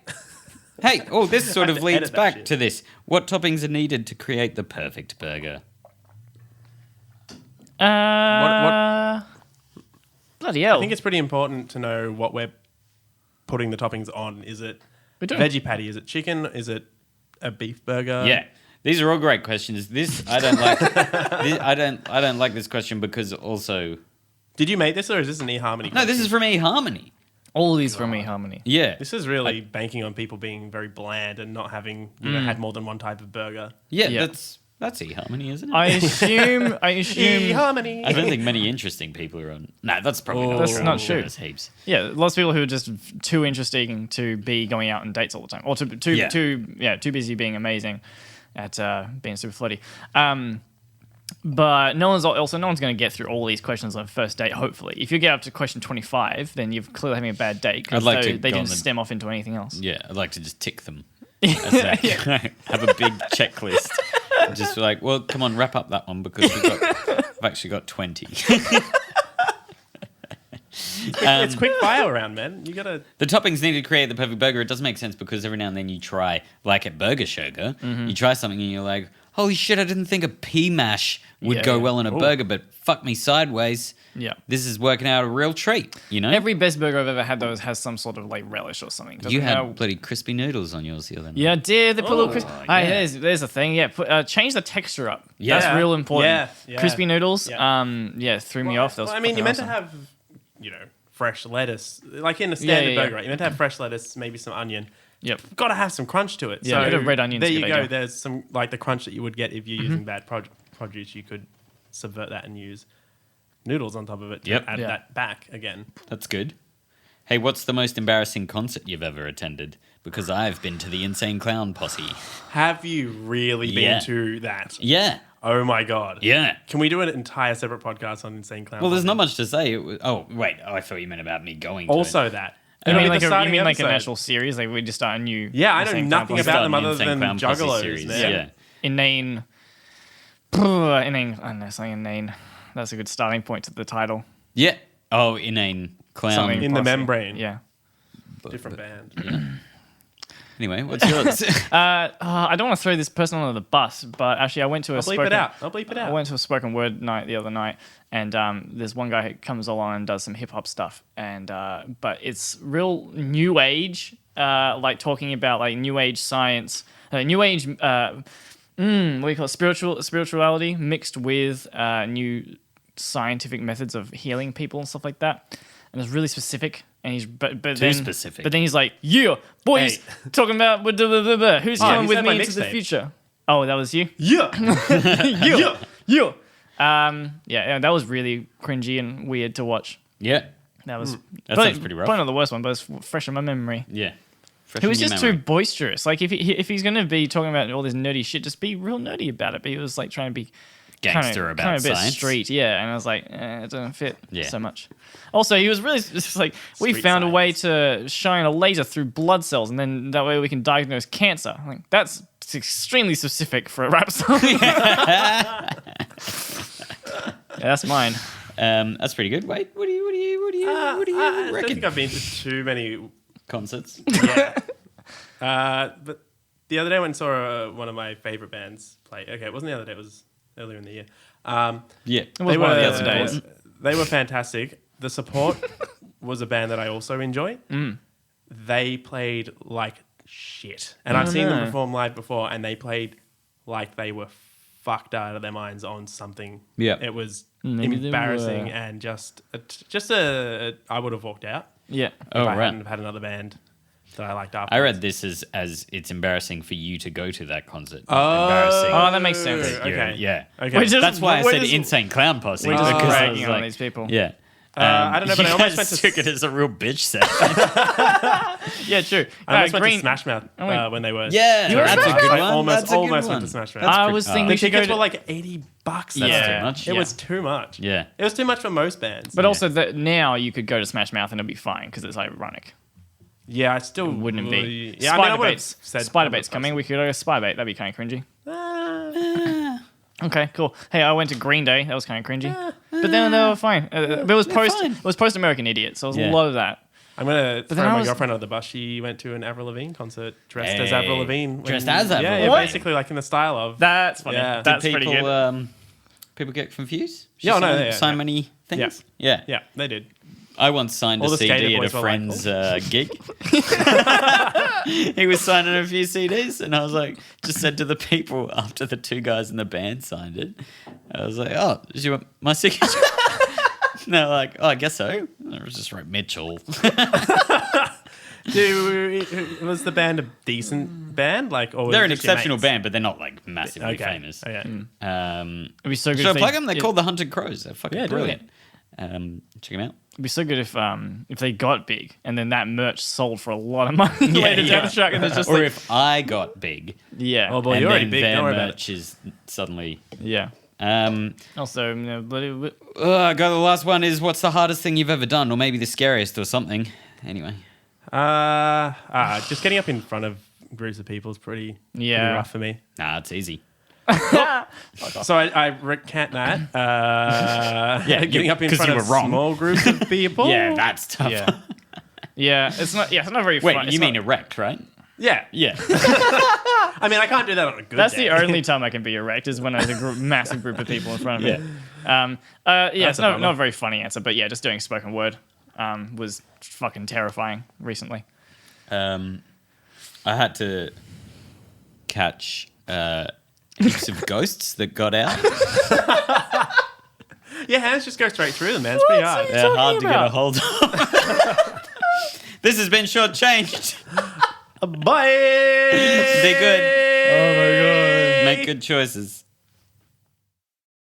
Speaker 1: Oh, this sort of
Speaker 3: to
Speaker 1: leads
Speaker 3: edit that
Speaker 1: back
Speaker 3: shit.
Speaker 1: to this. What toppings are needed to create the perfect burger?
Speaker 2: Bloody hell!
Speaker 3: I think it's pretty important to know what we're putting the toppings on. Is it
Speaker 2: We're doing-
Speaker 3: veggie patty? Is it chicken? Is it a beef burger?
Speaker 1: Yeah. These are all great questions. This I don't like. I don't like this question because also
Speaker 3: Did you make this or is this an eHarmony?
Speaker 1: no. This is from EHarmony.
Speaker 2: all these from eHarmony.
Speaker 1: Yeah.
Speaker 3: This is really banking on people being very bland and not having had more than one type of burger.
Speaker 1: Yeah.
Speaker 2: Yeah.
Speaker 1: That's EHarmony, isn't it?
Speaker 2: I assume.
Speaker 3: eHarmony.
Speaker 1: I don't think many interesting people are on. No, that's probably not
Speaker 2: That's
Speaker 1: true.
Speaker 2: not true.
Speaker 1: There's heaps.
Speaker 2: Yeah, lots of people who are just too interesting to be going out on dates all the time, or
Speaker 1: Yeah.
Speaker 2: too busy being amazing at being super flirty. But no one's going to get through all these questions on a first date. Hopefully, if you get up to question 25, then you're clearly having a bad date
Speaker 1: I'd
Speaker 2: because
Speaker 1: like to
Speaker 2: they
Speaker 1: go on
Speaker 2: didn't
Speaker 1: the-
Speaker 2: stem off into anything else.
Speaker 1: Yeah, I'd like to just tick them. As they go. Have a big checklist. Just like, well, come on, wrap up that one because we've actually got 20.
Speaker 3: It's quick fire around, man. You gotta.
Speaker 1: The toppings needed to create the perfect burger. It does make sense because every now and then you try, like at Burger Sugar, you try something and you're like, holy shit, I didn't think a pea mash would
Speaker 2: Yeah,
Speaker 1: go
Speaker 2: yeah.
Speaker 1: well in a burger, but fuck me sideways.
Speaker 2: Yeah.
Speaker 1: This is working out a real treat, you know?
Speaker 2: Every best burger I've ever had though has some sort of like relish or something.
Speaker 1: You
Speaker 2: Doesn't
Speaker 1: had
Speaker 2: matter-
Speaker 1: bloody crispy noodles on yours the other night.
Speaker 2: Yeah, I did. They put a little crisp.
Speaker 1: yeah.
Speaker 2: Hey, there's a thing. Yeah, change the texture up.
Speaker 1: Yeah.
Speaker 2: That's real important.
Speaker 3: Yeah.
Speaker 2: Crispy noodles.
Speaker 3: Yeah.
Speaker 2: Threw me off. That was
Speaker 3: Well, I mean,
Speaker 2: fucking
Speaker 3: you're meant to
Speaker 2: awesome.
Speaker 3: have, fresh lettuce, like in a standard
Speaker 2: yeah.
Speaker 3: burger, right? You're meant to have fresh lettuce, maybe some onion.
Speaker 2: Yep.
Speaker 3: Got to have some crunch to it.
Speaker 2: Yeah, a
Speaker 3: so
Speaker 2: bit of red onion's
Speaker 3: There
Speaker 2: a
Speaker 3: you
Speaker 2: good
Speaker 3: go.
Speaker 2: idea.
Speaker 3: There's some like the crunch that you would get if you're using bad produce. You could subvert that and use noodles on top of it to
Speaker 1: Yep.
Speaker 3: add
Speaker 2: Yeah.
Speaker 3: that back again.
Speaker 1: That's good. Hey, what's the most embarrassing concert you've ever attended? Because I've been to the Insane Clown Posse.
Speaker 3: Have you really
Speaker 1: Yeah.
Speaker 3: been to that?
Speaker 1: Yeah.
Speaker 3: Oh my god.
Speaker 1: Yeah.
Speaker 3: Can we do an entire separate podcast on Insane Clown?
Speaker 1: Well, there's
Speaker 3: Posse?
Speaker 1: not much to say. It was, wait. I thought you meant about me going to
Speaker 3: Also
Speaker 1: it.
Speaker 3: that.
Speaker 2: You
Speaker 3: It'll
Speaker 2: mean
Speaker 3: be
Speaker 2: like
Speaker 3: the
Speaker 2: an
Speaker 3: starting
Speaker 2: actual
Speaker 3: episode.
Speaker 2: series? Like we just start a new.
Speaker 3: Yeah, I know
Speaker 2: Insane
Speaker 3: nothing
Speaker 2: Clown
Speaker 3: about
Speaker 2: Posse.
Speaker 3: them
Speaker 1: Start an
Speaker 3: other
Speaker 1: Insane
Speaker 3: than
Speaker 1: Clown Posse
Speaker 3: juggalos.
Speaker 1: series,
Speaker 3: man.
Speaker 1: yeah.
Speaker 2: Inane. I don't know, something inane. That's a good starting point to the title.
Speaker 1: Yeah. Oh, Inane Clown.
Speaker 2: Something
Speaker 3: In the
Speaker 2: Posse.
Speaker 3: membrane.
Speaker 2: Yeah.
Speaker 3: Different band.
Speaker 1: Anyway, what's yours?
Speaker 2: I don't want to throw this person under the bus, but actually, I went to a
Speaker 3: I'll bleep
Speaker 2: spoken.
Speaker 3: it out. I'll bleep it
Speaker 2: I
Speaker 3: out.
Speaker 2: went to a spoken word night the other night, and there's one guy who comes along and does some hip hop stuff, and but it's real new age, like talking about like new age science, new age. What do you call it? Spirituality mixed with new scientific methods of healing people and stuff like that, and it's really specific. And he's
Speaker 1: specific.
Speaker 2: But then he's like, "Yeah, boys, talking about blah, blah, blah, blah. Who's coming with me into the future?" Oh, that was you.
Speaker 3: Yeah.
Speaker 2: Yeah, that was really cringy and weird to watch.
Speaker 1: Yeah.
Speaker 2: That was
Speaker 1: sounds pretty rough.
Speaker 2: Probably not the worst one, but it's fresh in my memory.
Speaker 1: Yeah.
Speaker 2: He was just too boisterous. Like if he's gonna be talking about all this nerdy shit, just be real nerdy about it. But he was like trying to be
Speaker 1: gangster about
Speaker 2: kind of a bit
Speaker 1: science.
Speaker 2: street, yeah. And I was like, it doesn't fit so much. Also, he was really just like, we
Speaker 3: Street
Speaker 2: found
Speaker 3: science.
Speaker 2: a way to shine a laser through blood cells, and then that way we can diagnose cancer. I'm like, that's extremely specific for a rap song. Yeah, that's mine.
Speaker 1: That's pretty good. Wait, what do you reckon?
Speaker 3: I don't think I've been to too many
Speaker 1: Concerts.
Speaker 3: Yeah. But the other day I went and saw one of my favorite bands play. Okay, it wasn't the other day. It was earlier in the year.
Speaker 2: It was one of the other days.
Speaker 3: They were fantastic. The Support was a band that I also enjoy. They played like shit. And I've seen them perform live before, and they played like they were fucked out of their minds on something.
Speaker 1: Yeah.
Speaker 3: It was
Speaker 2: Maybe
Speaker 3: embarrassing and just I would have walked out.
Speaker 2: Yeah.
Speaker 3: If I hadn't have had another band that I liked after.
Speaker 1: I read this as it's embarrassing for you to go to that concert.
Speaker 3: Oh.
Speaker 1: Embarrassing.
Speaker 2: Oh, that makes sense.
Speaker 3: Okay.
Speaker 1: Yeah.
Speaker 3: Okay.
Speaker 2: We're just-
Speaker 1: That's why I
Speaker 2: we're
Speaker 1: said
Speaker 2: just-
Speaker 1: Insane Clown Posse.
Speaker 2: We're just
Speaker 1: because I was
Speaker 2: ragging on
Speaker 1: like-
Speaker 2: these people.
Speaker 1: Yeah.
Speaker 3: I don't know, but
Speaker 1: you
Speaker 3: I almost
Speaker 1: guys
Speaker 3: went to
Speaker 1: took it as a real bitch set.
Speaker 2: Yeah, true.
Speaker 3: I almost went
Speaker 2: Green.
Speaker 3: to Smash Mouth when they were.
Speaker 1: Yeah,
Speaker 3: touring.
Speaker 1: that's a good
Speaker 3: I
Speaker 1: one.
Speaker 3: almost
Speaker 1: That's a good
Speaker 3: went
Speaker 1: one.
Speaker 3: to Smash Mouth.
Speaker 2: I was thinking
Speaker 3: The
Speaker 2: we should go
Speaker 3: tickets
Speaker 2: to...
Speaker 3: were like $80.
Speaker 1: That's
Speaker 2: Yeah.
Speaker 1: too much.
Speaker 3: It was too much.
Speaker 1: Yeah.
Speaker 3: It was too much for most bands.
Speaker 2: But also that now you could go to Smash Mouth and it'd be fine because it's ironic.
Speaker 3: Yeah, I still
Speaker 2: Wouldn't it be?
Speaker 3: Yeah, I mean, I would have
Speaker 2: Spider-Bait's
Speaker 3: said
Speaker 2: Spider-Bait's coming. We could go to Spider-Bait. That'd be kind of cringy. Okay, cool. Hey, I went to Green Day. That was kind of cringy. But then they were fine. But it was post American Idiot, so it was a lot of that.
Speaker 3: I'm gonna throw
Speaker 2: then I
Speaker 3: my
Speaker 2: was-
Speaker 3: girlfriend under the bus. She went to an Avril Lavigne concert dressed as Avril Lavigne.
Speaker 1: Dressed as Avril
Speaker 3: Yeah,
Speaker 1: Lavigne.
Speaker 3: basically like in the style of.
Speaker 2: That's funny.
Speaker 3: Yeah.
Speaker 2: That's
Speaker 1: Did
Speaker 2: pretty
Speaker 1: people,
Speaker 2: good.
Speaker 1: People get confused? She
Speaker 3: Yeah, no,
Speaker 1: signed
Speaker 3: yeah,
Speaker 1: so
Speaker 3: yeah.
Speaker 1: many things?
Speaker 3: Yeah.
Speaker 1: Yeah.
Speaker 3: Yeah, they did.
Speaker 1: I once signed
Speaker 3: All
Speaker 1: a
Speaker 3: the skater
Speaker 1: CD at a
Speaker 3: boys were like,
Speaker 1: friend's gig. He was signing a few CDs, and I was like, just said to the people after the two guys in the band signed it, I was like, oh, do you want my signature? And they're like, oh, I guess so. And I was just wrote Mitchell.
Speaker 3: Was the band a decent band? Like, or was
Speaker 1: They're
Speaker 3: it
Speaker 1: an
Speaker 3: just your
Speaker 1: exceptional
Speaker 3: mates?
Speaker 1: band, but they're not like massively
Speaker 3: Okay.
Speaker 1: famous.
Speaker 3: Okay.
Speaker 2: It'd be so good.
Speaker 1: Should I
Speaker 2: if
Speaker 1: plug
Speaker 2: they-
Speaker 1: them? They're called the Hunted Crows. They're fucking
Speaker 3: Yeah, do
Speaker 1: brilliant. Check them out.
Speaker 2: It'd be so good if they got big and then that merch sold for a lot of money later down the track, and it's just
Speaker 1: or
Speaker 2: like,
Speaker 1: if I got big,
Speaker 2: yeah,
Speaker 3: Oh boy,
Speaker 1: and
Speaker 3: you're already
Speaker 1: then
Speaker 3: big.
Speaker 1: their
Speaker 3: Don't worry about
Speaker 1: merch is suddenly.
Speaker 2: yeah.
Speaker 1: Um,
Speaker 2: Also,
Speaker 1: go the last one is what's the hardest thing you've ever done, or maybe the scariest or something. Anyway,
Speaker 3: just getting up in front of groups of people is pretty rough for me.
Speaker 1: nah, it's easy.
Speaker 3: So I recant that. Getting up in
Speaker 1: 'cause
Speaker 3: front
Speaker 1: you
Speaker 3: of
Speaker 1: were wrong.
Speaker 3: small groups of people.
Speaker 1: Yeah, that's tough.
Speaker 3: Yeah.
Speaker 2: yeah, it's not very
Speaker 1: Wait,
Speaker 2: fun.
Speaker 1: you mean erect, right?
Speaker 3: Yeah.
Speaker 1: Yeah.
Speaker 3: I mean, I can't do that on a good
Speaker 2: That's
Speaker 3: day.
Speaker 2: the only time I can be erect is when there's a massive group of people in front of me.
Speaker 1: Yeah.
Speaker 2: It's
Speaker 3: a
Speaker 2: not
Speaker 3: bummer.
Speaker 2: a very funny answer, but yeah, just doing spoken word was fucking terrifying recently.
Speaker 1: I had to catch heaps of ghosts that got out.
Speaker 3: Yeah, hands just go straight through them, man. It's pretty hard.
Speaker 1: They're hard to get a hold of. This has been shortchanged.
Speaker 3: Bye.
Speaker 1: Be good.
Speaker 3: Oh my god.
Speaker 1: Make good choices.